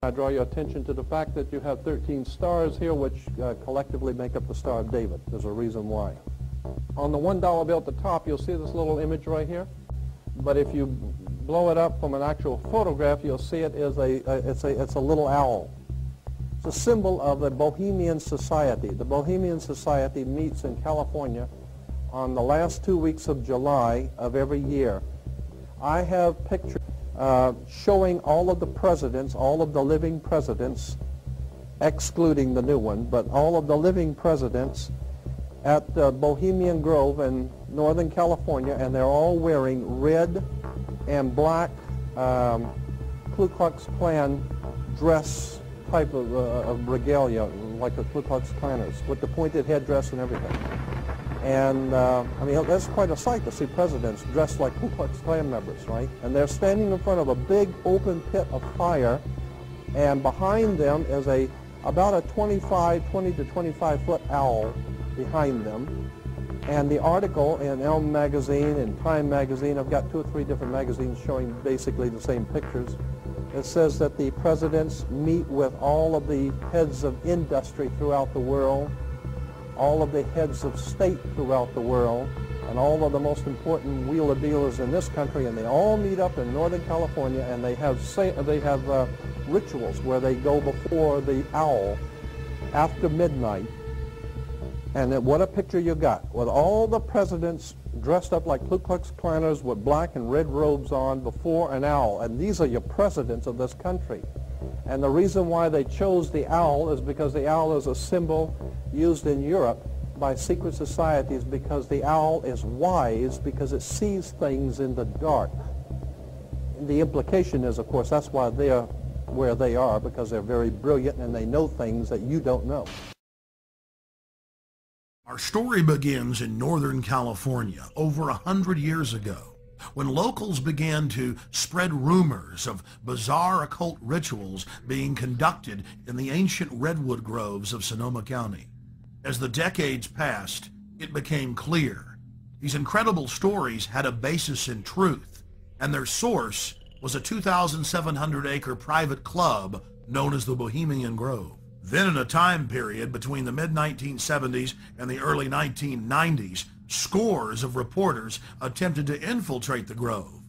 I draw your attention to the fact that you have 13 stars here, which collectively make up the Star of David. There's a reason why. On the $1 bill at the top, you'll see this little image right here. But if you blow it up from an actual photograph, you'll see it is it's a little owl. It's a symbol of the Bohemian Society. The Bohemian Society meets in California on the last 2 weeks of July of every year. I have pictures showing all of the presidents, all of the living presidents, excluding the new one, but all of the living presidents at Bohemian Grove in Northern California, and they're all wearing red and black Ku Klux Klan dress type of regalia, like the Ku Klux Klanners, with the pointed headdress and everything. And I mean, that's quite a sight to see presidents dressed like Ku Klux Klan members, right? And they're standing in front of a big open pit of fire, and behind them is about a 20 to 25 foot owl behind them. And the article in Elm magazine and Time magazine, I've got 2 or 3 different magazines showing basically the same pictures. It says that the presidents meet with all of the heads of industry throughout the world, all of the heads of state throughout the world, and all of the most important wheeler dealers in this country, and they all meet up in Northern California, and they have rituals where they go before the owl after midnight. And then what a picture you got, with all the presidents dressed up like Ku Klux Klanners with black and red robes on before an owl. And these are your presidents of this country. And the reason why they chose the owl is because the owl is a symbol used in Europe by secret societies, because the owl is wise, because it sees things in the dark. And the implication is, of course, that's why they're where they are, because they're very brilliant and they know things that you don't know. Our story begins in Northern California over 100 years ago, when locals began to spread rumors of bizarre occult rituals being conducted in the ancient redwood groves of Sonoma County. As the decades passed, it became clear these incredible stories had a basis in truth, and their source was a 2,700-acre private club known as the Bohemian Grove. Then, in a time period between the mid-1970s and the early 1990s, scores of reporters attempted to infiltrate the Grove.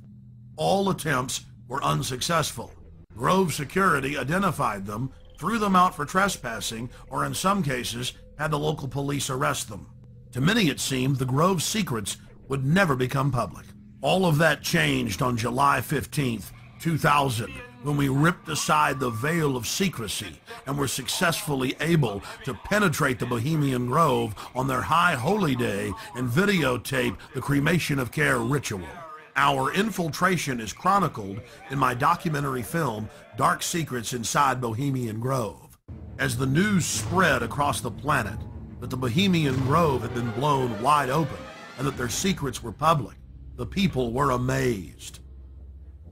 All attempts were unsuccessful. Grove security identified them, threw them out for trespassing, or in some cases, had the local police arrest them. To many, it seemed the Grove's secrets would never become public. All of that changed on July 15th, 2000, when we ripped aside the veil of secrecy and were successfully able to penetrate the Bohemian Grove on their high holy day and videotape the cremation of care ritual. Our infiltration is chronicled in my documentary film, Dark Secrets Inside Bohemian Grove. As the news spread across the planet that the Bohemian Grove had been blown wide open and that their secrets were public, the people were amazed.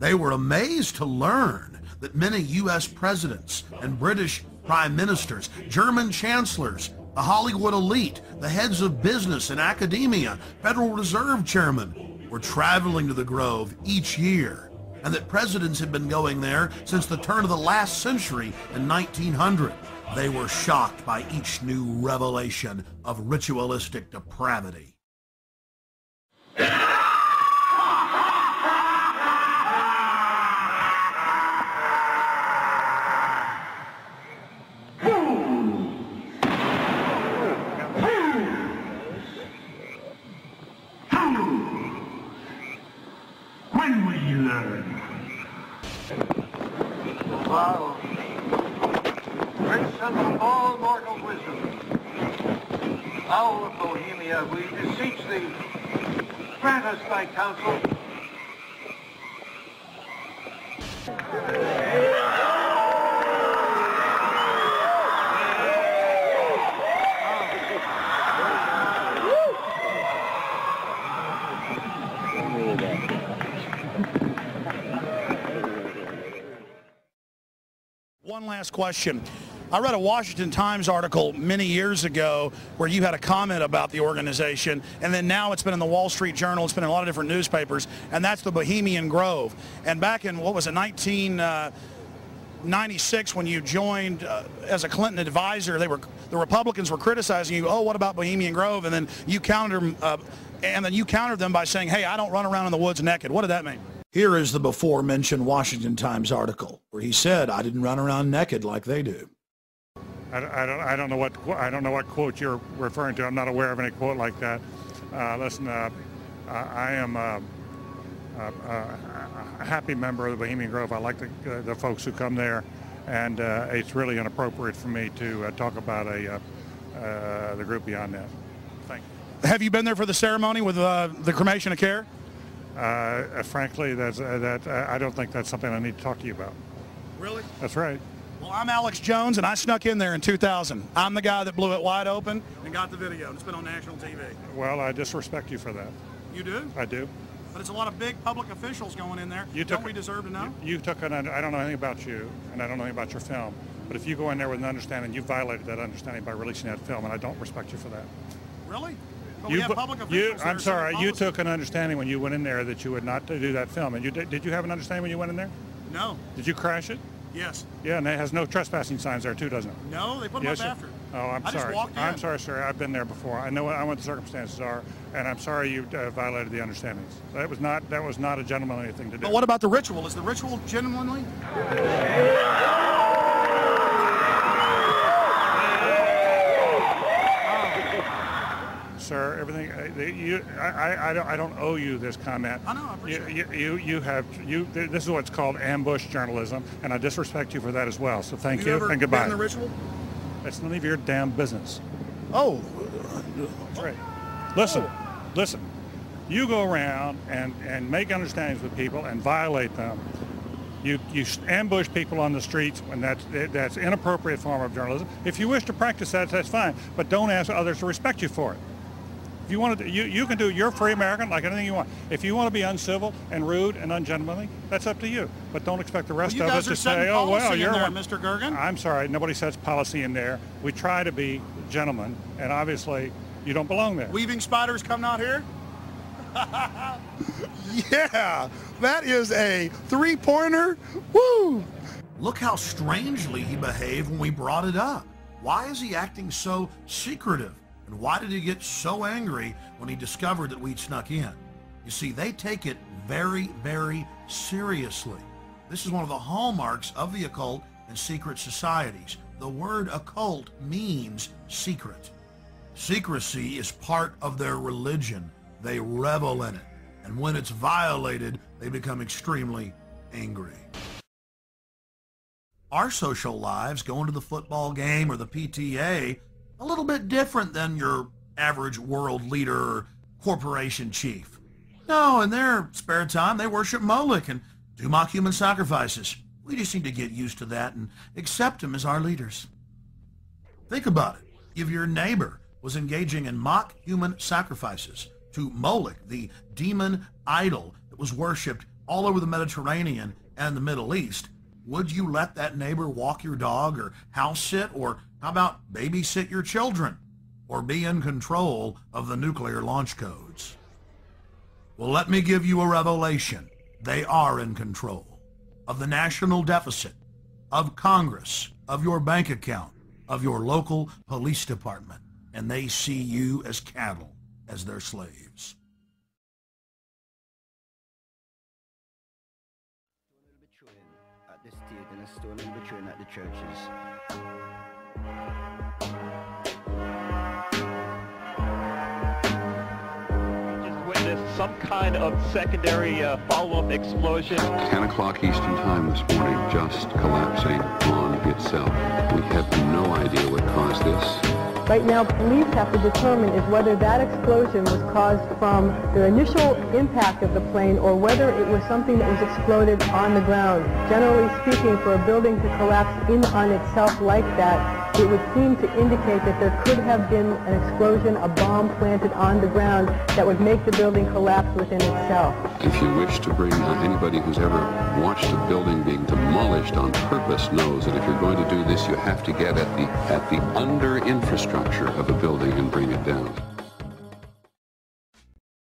They were amazed to learn that many U.S. presidents and British prime ministers, German chancellors, the Hollywood elite, the heads of business and academia, Federal Reserve chairmen were traveling to the Grove each year, and that presidents had been going there since the turn of the last century in 1900. They were shocked by each new revelation of ritualistic depravity. When will you learn? Wow. Prince of all mortal wisdom, Owl of Bohemia, we beseech thee, grant us thy counsel. One last question. I read a Washington Times article many years ago where you had a comment about the organization, and then now it's been in the Wall Street Journal, it's been in a lot of different newspapers, and that's the Bohemian Grove. And back in, what was it, '96 when you joined as a Clinton advisor, the Republicans were criticizing you. Oh, what about Bohemian Grove? And then you countered them by saying, "Hey, I don't run around in the woods naked." What did that mean? Here is the before-mentioned Washington Times article where he said, "I didn't run around naked like they do." I don't know what quote you're referring to. I'm not aware of any quote like that. Listen, I am a happy member of the Bohemian Grove. I like the folks who come there, and it's really inappropriate for me to talk about the group beyond that. Thank you. Have you been there for the ceremony with the cremation of care? Frankly, I don't think that's something I need to talk to you about. Really? That's right. Well, I'm Alex Jones, and I snuck in there in 2000. I'm the guy that blew it wide open and got the video. It's been on national TV. Well, I disrespect you for that. You do? I do. But it's a lot of big public officials going in there. Don't we deserve to know? I don't know anything about you, and I don't know anything about your film. But if you go in there with an understanding, you violated that understanding by releasing that film, and I don't respect you for that. Really? But we have public officials I'm sorry, you took an understanding when you went in there that you would not do that film. And did you have an understanding when you went in there? No. Did you crash it? Yes. Yeah, and it has no trespassing signs there too, doesn't it? No, they put them up after. Oh, I'm sorry. Just walked in. I'm sorry, sir. I've been there before. I know what the circumstances are, and I'm sorry you violated the understandings. That was not a gentlemanly thing to do. But what about the ritual? Is the ritual gentlemanly? Sir, everything I don't owe you this comment. I know. I appreciate it. This is what's called ambush journalism, and I disrespect you for that as well. So thank you ever and goodbye. Been in the ritual? It's none of your damn business. Oh. That's right. Listen. You go around and make understandings with people and violate them. You ambush people on the streets, and that's inappropriate form of journalism. If you wish to practice that, that's fine, but don't ask others to respect you for it. If you want to, you can do. You're a free American, like anything you want. If you want to be uncivil and rude and ungentlemanly, that's up to you. But don't expect the rest of us to say, "Oh well, you're there, Mr. Gergen." I'm sorry, nobody sets policy in there. We try to be gentlemen, and obviously, you don't belong there. Weaving spiders come out here. Yeah, that is a three-pointer. Woo! Look how strangely he behaved when we brought it up. Why is he acting so secretive? And why did he get so angry when he discovered that we'd snuck in? You see, they take it very, very seriously. This is one of the hallmarks of the occult and secret societies. The word occult means secret. Secrecy is part of their religion. They revel in it. And when it's violated, they become extremely angry. Our social lives, going to the football game or the PTA, a little bit different than your average world leader or corporation chief. No, in their spare time, they worship Moloch and do mock human sacrifices. We just need to get used to that and accept them as our leaders. Think about it. If your neighbor was engaging in mock human sacrifices to Moloch, the demon idol that was worshipped all over the Mediterranean and the Middle East, would you let that neighbor walk your dog or house sit, or how about babysit your children, or be in control of the nuclear launch codes? Well, let me give you a revelation. They are in control of the national deficit, of Congress, of your bank account, of your local police department, and they see you as cattle, as their slaves. At the state and a stone in between at the churches. Just witnessed some kind of secondary follow-up explosion. 10 o'clock Eastern Time this morning, just collapsing on itself. We have no idea what caused this. Right now, police have to determine is whether that explosion was caused from the initial impact of the plane or whether it was something that was exploded on the ground. Generally speaking, for a building to collapse in on itself like that, it would seem to indicate that there could have been an explosion, a bomb planted on the ground that would make the building collapse within itself. If you wish to bring anybody who's ever watched a building being demolished on purpose knows that if you're going to do this, you have to get at the under infrastructure of a building and bring it down.